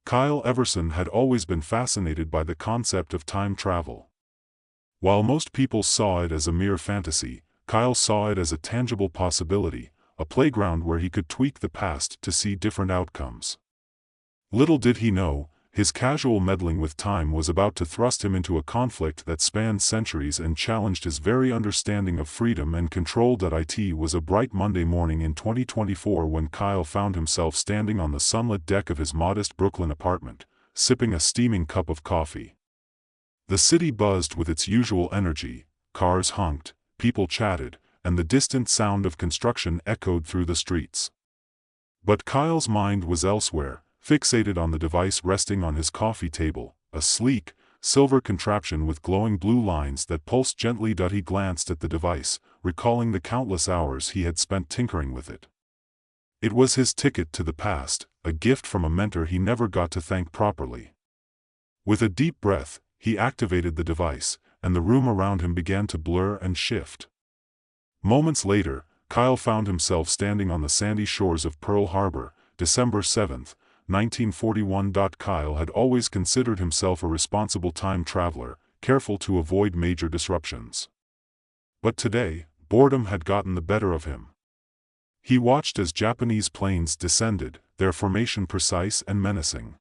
Kyle Everson had always been fascinated by the concept of time travel. While most people saw it as a mere fantasy, Kyle saw it as a tangible possibility, a playground where he could tweak the past to see different outcomes. Little did he know, his casual meddling with time was about to thrust him into a conflict that spanned centuries and challenged his very understanding of freedom and control. It was a bright Monday morning in 2024 when Kyle found himself standing on the sunlit deck of his modest Brooklyn apartment, sipping a steaming cup of coffee. The city buzzed with its usual energy, cars honked, people chatted, and the distant sound of construction echoed through the streets. But Kyle's mind was elsewhere, fixated on the device resting on his coffee table, a sleek, silver contraption with glowing blue lines that pulsed gently. He glanced at the device, recalling the countless hours he had spent tinkering with it. It was his ticket to the past, a gift from a mentor he never got to thank properly. With a deep breath, he activated the device, and the room around him began to blur and shift. Moments later, Kyle found himself standing on the sandy shores of Pearl Harbor, December 7, 1941. Kyle had always considered himself a responsible time traveler, careful to avoid major disruptions. But today, boredom had gotten the better of him. He watched as Japanese planes descended, their formation precise and menacing.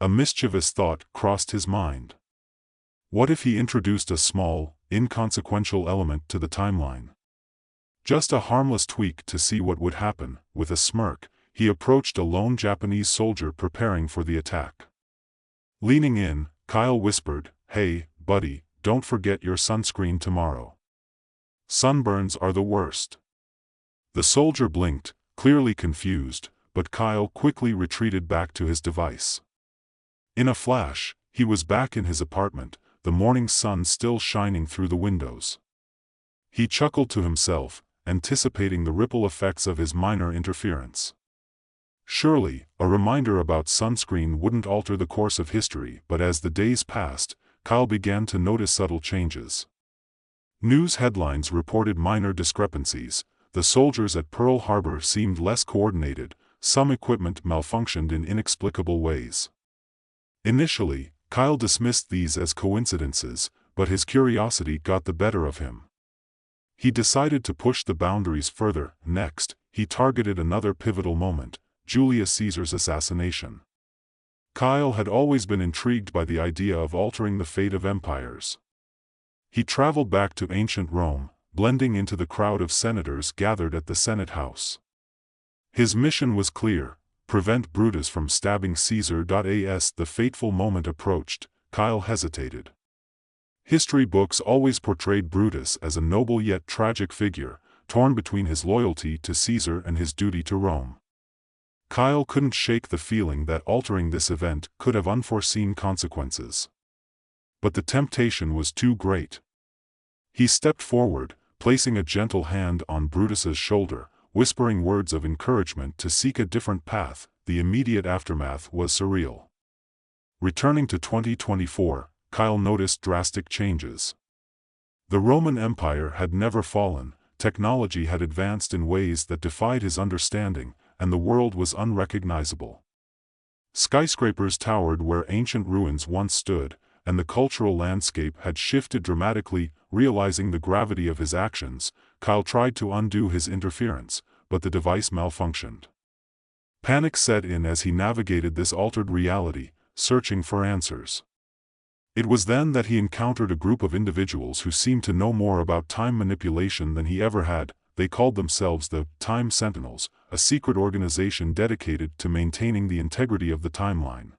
A mischievous thought crossed his mind. What if he introduced a small, inconsequential element to the timeline? Just a harmless tweak to see what would happen. With a smirk, he approached a lone Japanese soldier preparing for the attack. Leaning in, Kyle whispered, "Hey, buddy, don't forget your sunscreen tomorrow. Sunburns are the worst." The soldier blinked, clearly confused, but Kyle quickly retreated back to his device. In a flash, he was back in his apartment, the morning sun still shining through the windows. He chuckled to himself, anticipating the ripple effects of his minor interference. Surely, a reminder about sunscreen wouldn't alter the course of history. But as the days passed, Kyle began to notice subtle changes. News headlines reported minor discrepancies. The soldiers at Pearl Harbor seemed less coordinated, some equipment malfunctioned in inexplicable ways. Initially, Kyle dismissed these as coincidences, but his curiosity got the better of him. He decided to push the boundaries further. Next, he targeted another pivotal moment: Julius Caesar's assassination. Kyle had always been intrigued by the idea of altering the fate of empires. He traveled back to ancient Rome, blending into the crowd of senators gathered at the Senate House. His mission was clear: prevent Brutus from stabbing Caesar. As the fateful moment approached, Kyle hesitated. History books always portrayed Brutus as a noble yet tragic figure, torn between his loyalty to Caesar and his duty to Rome. Kyle couldn't shake the feeling that altering this event could have unforeseen consequences. But the temptation was too great. He stepped forward, placing a gentle hand on Brutus's shoulder, whispering words of encouragement to seek a different path. The immediate aftermath was surreal. Returning to 2024, Kyle noticed drastic changes. The Roman Empire had never fallen, technology had advanced in ways that defied his understanding, and the world was unrecognizable. Skyscrapers towered where ancient ruins once stood, and the cultural landscape had shifted dramatically. Realizing the gravity of his actions, Kyle tried to undo his interference, but the device malfunctioned. Panic set in as he navigated this altered reality, searching for answers. It was then that he encountered a group of individuals who seemed to know more about time manipulation than he ever had. They called themselves the Time Sentinels, a secret organization dedicated to maintaining the integrity of the timeline.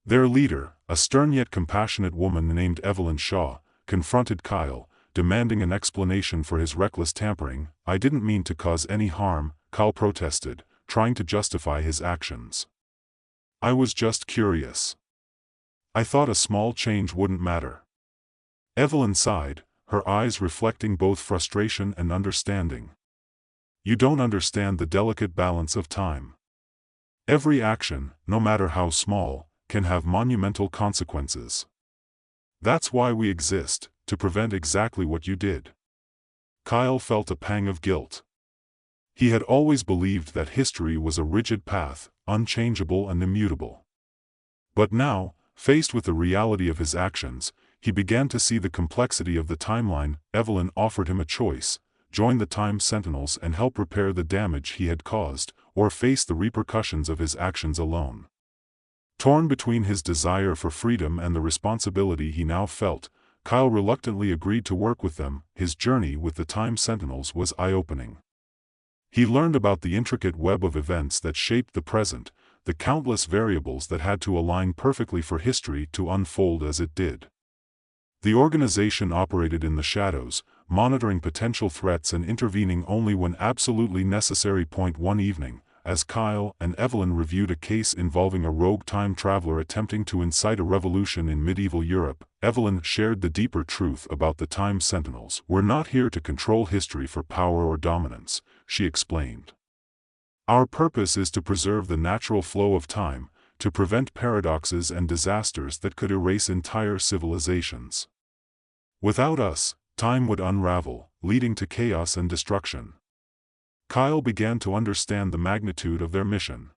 Their leader, a stern yet compassionate woman named Evelyn Shaw, confronted Kyle, demanding an explanation for his reckless tampering. "I didn't mean to cause any harm," Kyle protested, trying to justify his actions. "I was just curious. I thought a small change wouldn't matter." Evelyn sighed, her eyes reflecting both frustration and understanding. "You don't understand the delicate balance of time. Every action, no matter how small, can have monumental consequences. That's why we exist, to prevent exactly what you did." Kyle felt a pang of guilt. He had always believed that history was a rigid path, unchangeable and immutable. But now, faced with the reality of his actions, he began to see the complexity of the timeline. Evelyn offered him a choice: join the Time Sentinels and help repair the damage he had caused, or face the repercussions of his actions alone. Torn between his desire for freedom and the responsibility he now felt, Kyle reluctantly agreed to work with them. His journey with the Time Sentinels was eye-opening. He learned about the intricate web of events that shaped the present, the countless variables that had to align perfectly for history to unfold as it did. The organization operated in the shadows, monitoring potential threats and intervening only when absolutely necessary. One evening, as Kyle and Evelyn reviewed a case involving a rogue time traveler attempting to incite a revolution in medieval Europe, Evelyn shared the deeper truth about the Time Sentinels. "We're not here to control history for power or dominance," she explained. "Our purpose is to preserve the natural flow of time, to prevent paradoxes and disasters that could erase entire civilizations. Without us, time would unravel, leading to chaos and destruction." Kyle began to understand the magnitude of their mission.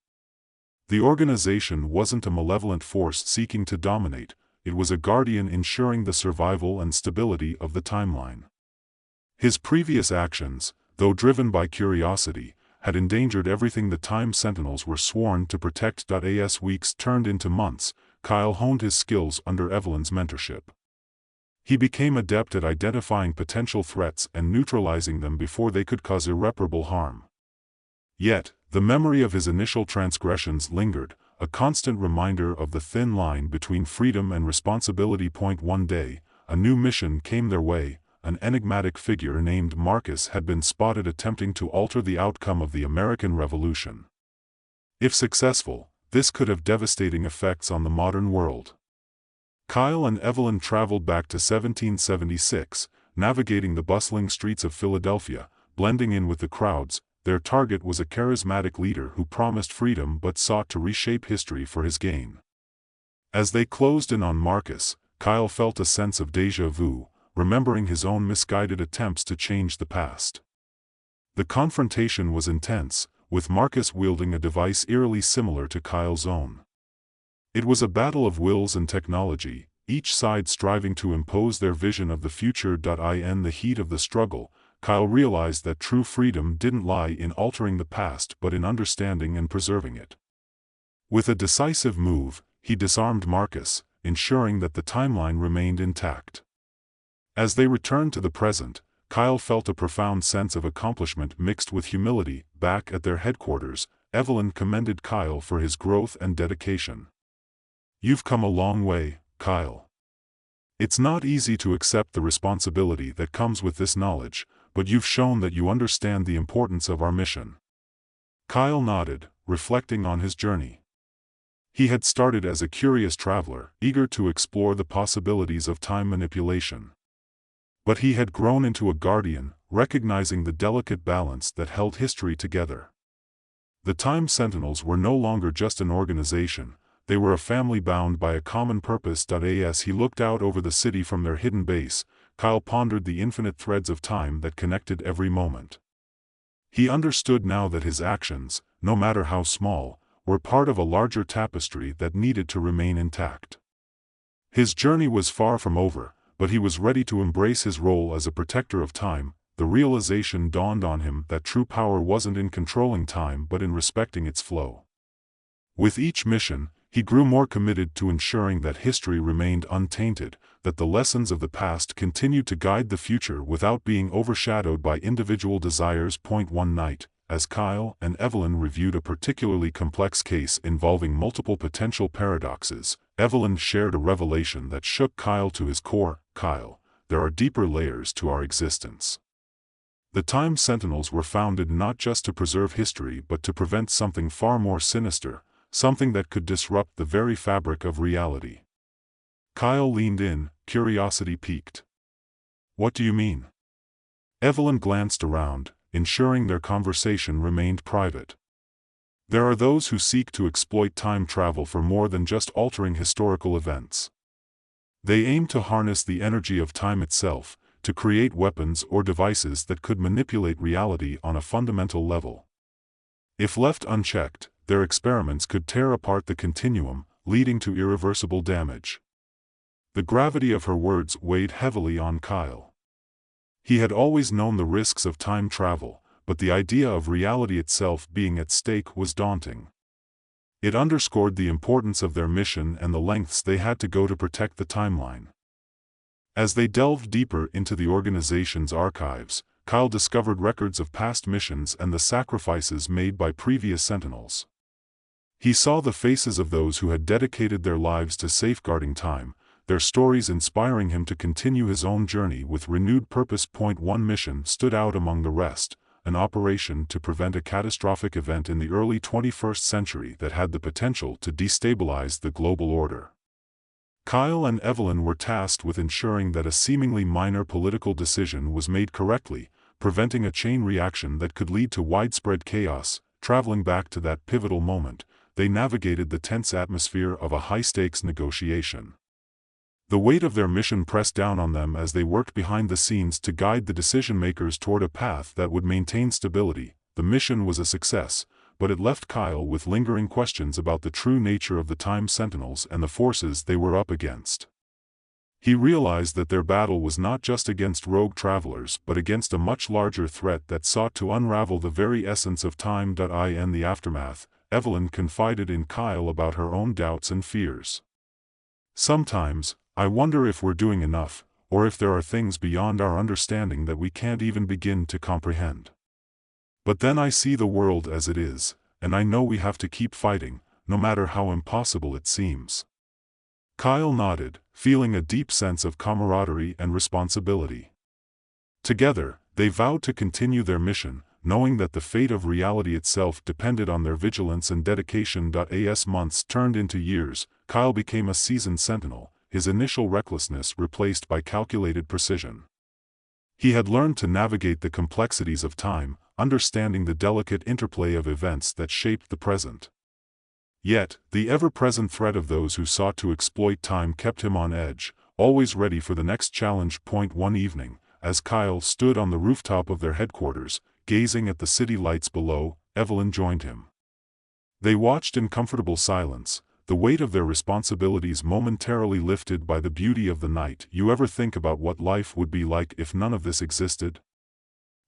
The organization wasn't a malevolent force seeking to dominate, it was a guardian ensuring the survival and stability of the timeline. His previous actions, though driven by curiosity, had endangered everything the Time Sentinels were sworn to protect. As weeks turned into months, Kyle honed his skills under Evelyn's mentorship. He became adept at identifying potential threats and neutralizing them before they could cause irreparable harm. Yet, the memory of his initial transgressions lingered, a constant reminder of the thin line between freedom and responsibility. One day, a new mission came their way. An enigmatic figure named Marcus had been spotted attempting to alter the outcome of the American Revolution. If successful, this could have devastating effects on the modern world. Kyle and Evelyn traveled back to 1776, navigating the bustling streets of Philadelphia, blending in with the crowds. Their target was a charismatic leader who promised freedom but sought to reshape history for his gain. As they closed in on Marcus, Kyle felt a sense of déjà vu, remembering his own misguided attempts to change the past. The confrontation was intense, with Marcus wielding a device eerily similar to Kyle's own. It was a battle of wills and technology, each side striving to impose their vision of the future. In the heat of the struggle, Kyle realized that true freedom didn't lie in altering the past but in understanding and preserving it. With a decisive move, he disarmed Marcus, ensuring that the timeline remained intact. As they returned to the present, Kyle felt a profound sense of accomplishment mixed with humility. Back at their headquarters, Evelyn commended Kyle for his growth and dedication. "You've come a long way, Kyle. It's not easy to accept the responsibility that comes with this knowledge, but you've shown that you understand the importance of our mission." Kyle nodded, reflecting on his journey. He had started as a curious traveler, eager to explore the possibilities of time manipulation. But he had grown into a guardian, recognizing the delicate balance that held history together. The Time Sentinels were no longer just an organization, they were a family bound by a common purpose. As he looked out over the city from their hidden base, Kyle pondered the infinite threads of time that connected every moment. He understood now that his actions, no matter how small, were part of a larger tapestry that needed to remain intact. His journey was far from over, but he was ready to embrace his role as a protector of time. The realization dawned on him that true power wasn't in controlling time but in respecting its flow. With each mission, he grew more committed to ensuring that history remained untainted, that the lessons of the past continued to guide the future without being overshadowed by individual desires. One night, as Kyle and Evelyn reviewed a particularly complex case involving multiple potential paradoxes, Evelyn shared a revelation that shook Kyle to his core. "Kyle, there are deeper layers to our existence. The Time Sentinels were founded not just to preserve history but to prevent something far more sinister, something that could disrupt the very fabric of reality." Kyle leaned in, curiosity piqued. "What do you mean?" Evelyn glanced around, ensuring their conversation remained private. "There are those who seek to exploit time travel for more than just altering historical events. They aim to harness the energy of time itself, to create weapons or devices that could manipulate reality on a fundamental level. If left unchecked, their experiments could tear apart the continuum, leading to irreversible damage. The gravity of her words weighed heavily on Kyle. He had always known the risks of time travel, but the idea of reality itself being at stake was daunting. It underscored the importance of their mission and the lengths they had to go to protect the timeline. As they delved deeper into the organization's archives, Kyle discovered records of past missions and the sacrifices made by previous Sentinels. He saw the faces of those who had dedicated their lives to safeguarding time, their stories inspiring him to continue his own journey with renewed purpose. One mission stood out among the rest, an operation to prevent a catastrophic event in the early 21st century that had the potential to destabilize the global order. Kyle and Evelyn were tasked with ensuring that a seemingly minor political decision was made correctly, preventing a chain reaction that could lead to widespread chaos. Traveling back to that pivotal moment, they navigated the tense atmosphere of a high-stakes negotiation. The weight of their mission pressed down on them as they worked behind the scenes to guide the decision-makers toward a path that would maintain stability. The mission was a success, but it left Kyle with lingering questions about the true nature of the Time Sentinels and the forces they were up against. He realized that their battle was not just against rogue travelers but against a much larger threat that sought to unravel the very essence of time. In the aftermath, Evelyn confided in Kyle about her own doubts and fears. "Sometimes, I wonder if we're doing enough, or if there are things beyond our understanding that we can't even begin to comprehend. But then I see the world as it is, and I know we have to keep fighting, no matter how impossible it seems." Kyle nodded, feeling a deep sense of camaraderie and responsibility. Together, they vowed to continue their mission, knowing that the fate of reality itself depended on their vigilance and dedication. As months turned into years, Kyle became a seasoned sentinel, his initial recklessness replaced by calculated precision. He had learned to navigate the complexities of time, understanding the delicate interplay of events that shaped the present. Yet, the ever-present threat of those who sought to exploit time kept him on edge, always ready for the next challenge. One evening, as Kyle stood on the rooftop of their headquarters, gazing at the city lights below, Evelyn joined him. They watched in comfortable silence, the weight of their responsibilities momentarily lifted by the beauty of the night. "You ever think about what life would be like if none of this existed?"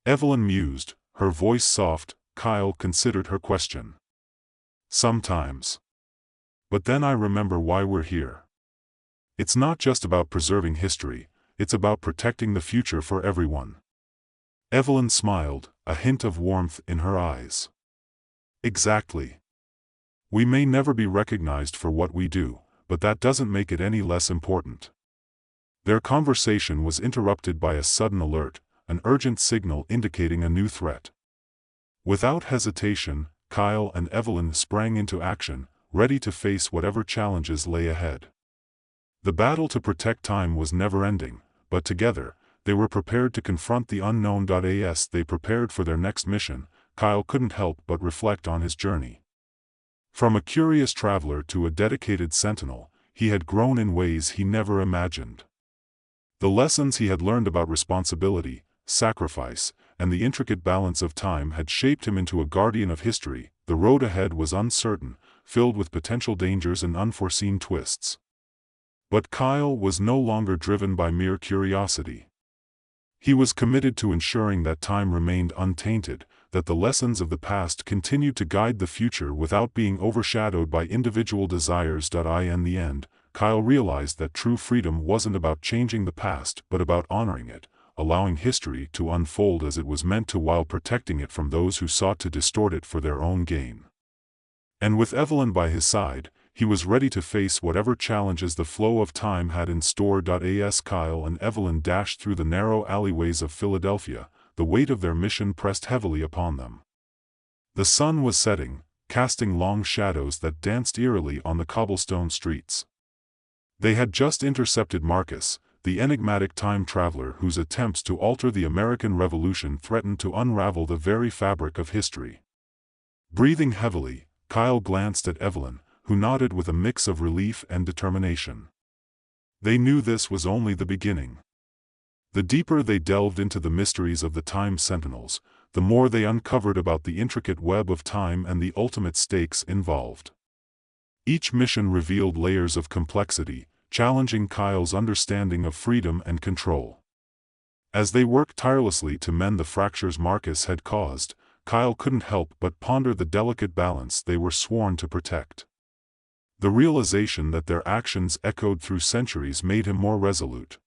Evelyn mused, her voice soft. Kyle considered her question. "Sometimes. But then I remember why we're here. It's not just about preserving history, it's about protecting the future for everyone." Evelyn smiled, a hint of warmth in her eyes. "Exactly. We may never be recognized for what we do, but that doesn't make it any less important." Their conversation was interrupted by a sudden alert, an urgent signal indicating a new threat. Without hesitation, Kyle and Evelyn sprang into action, ready to face whatever challenges lay ahead. The battle to protect time was never-ending, but together, they were prepared to confront the unknown. As they prepared for their next mission, Kyle couldn't help but reflect on his journey. From a curious traveler to a dedicated sentinel, he had grown in ways he never imagined. The lessons he had learned about responsibility, sacrifice, and the intricate balance of time had shaped him into a guardian of history. The road ahead was uncertain, filled with potential dangers and unforeseen twists. But Kyle was no longer driven by mere curiosity. He was committed to ensuring that time remained untainted, that the lessons of the past continued to guide the future without being overshadowed by individual desires. In the end, Kyle realized that true freedom wasn't about changing the past but about honoring it, allowing history to unfold as it was meant to while protecting it from those who sought to distort it for their own gain. And with Evelyn by his side, he was ready to face whatever challenges the flow of time had in store. As Kyle and Evelyn dashed through the narrow alleyways of Philadelphia, the weight of their mission pressed heavily upon them. The sun was setting, casting long shadows that danced eerily on the cobblestone streets. They had just intercepted Marcus, the enigmatic time traveler whose attempts to alter the American Revolution threatened to unravel the very fabric of history. Breathing heavily, Kyle glanced at Evelyn, who nodded with a mix of relief and determination. They knew this was only the beginning. The deeper they delved into the mysteries of the Time Sentinels, the more they uncovered about the intricate web of time and the ultimate stakes involved. Each mission revealed layers of complexity, challenging Kyle's understanding of freedom and control. As they worked tirelessly to mend the fractures Marcus had caused, Kyle couldn't help but ponder the delicate balance they were sworn to protect. The realization that their actions echoed through centuries made him more resolute.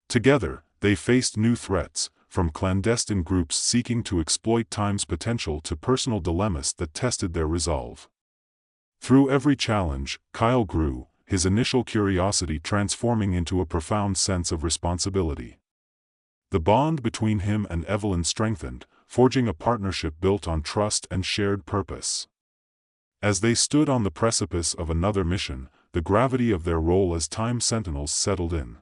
Together, they faced new threats, from clandestine groups seeking to exploit time's potential to personal dilemmas that tested their resolve. Through every challenge, Kyle grew, his initial curiosity transforming into a profound sense of responsibility. The bond between him and Evelyn strengthened, forging a partnership built on trust and shared purpose. As they stood on the precipice of another mission, the gravity of their role as time sentinels settled in.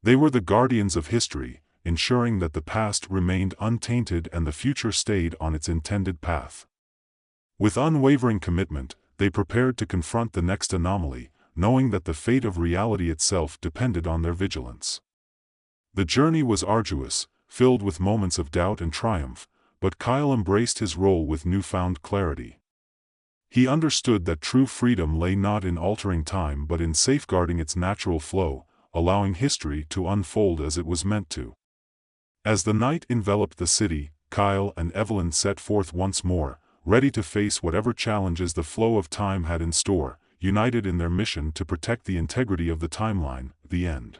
They were the guardians of history, ensuring that the past remained untainted and the future stayed on its intended path. With unwavering commitment, they prepared to confront the next anomaly, knowing that the fate of reality itself depended on their vigilance. The journey was arduous, filled with moments of doubt and triumph, but Kyle embraced his role with newfound clarity. He understood that true freedom lay not in altering time but in safeguarding its natural flow, allowing history to unfold as it was meant to. As the night enveloped the city, Kyle and Evelyn set forth once more, ready to face whatever challenges the flow of time had in store, united in their mission to protect the integrity of the timeline. The end.